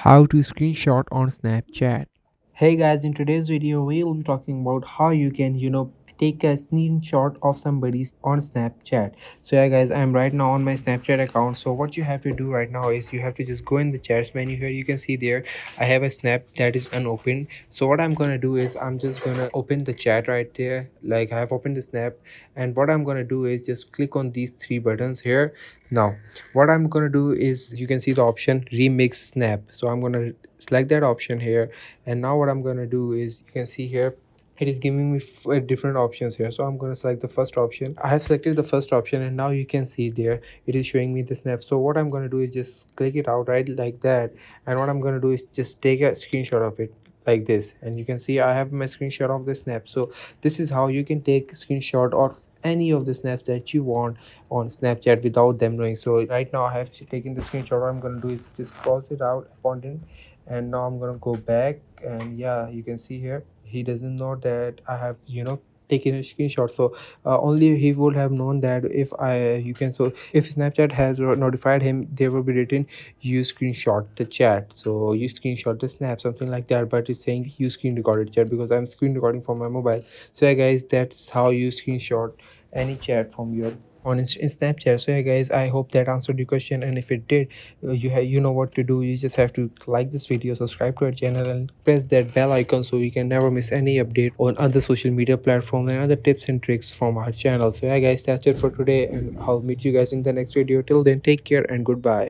How to screenshot on Snapchat. Hey guys, in today's video we will be talking about how you can take a screenshot of somebody's on Snapchat. So yeah guys, I'm right now on my Snapchat account. So what you have to do right now is you have to just go in the chats menu. Here you can see there I have a snap that is unopened. So what I'm gonna do is I'm just gonna open the chat right there. Like I have opened the snap, and what I'm gonna do is just click on these three buttons here. Now what I'm gonna do is you can see the option remix snap. So I'm gonna select that option here, and now what I'm gonna do is you can see here it is giving me different options here. So I'm going to select the first option. I have selected the first option, and now you can see there it is showing me the snap. So what I'm going to do is just click it out right like that, and what I'm going to do is just take a screenshot of it like this, and you can see I have my screenshot of the snap. So this is how you can take screenshot of any of the snaps that you want on Snapchat without them knowing. So right now I have taken the screenshot. What I'm going to do is just cross it out upon it, and now I'm going to go back, and yeah, you can see here he doesn't know that I have taken a screenshot. So only he would have known that if I you can so if Snapchat has notified him, there will be written you screenshot the chat, so you screenshot the snap, something like that, but it's saying you screen recorded chat because I'm screen recording from my mobile. So yeah guys, that's how you screenshot any chat from your on in Snapchat. So yeah guys, I hope that answered your question, and if it did, you know what to do. You just have to like this video, subscribe to our channel, and press that bell icon so you can never miss any update on other social media platforms and other tips and tricks from our channel. So yeah guys, that's it for today, and I'll meet you guys in the next video. Till then, take care and goodbye.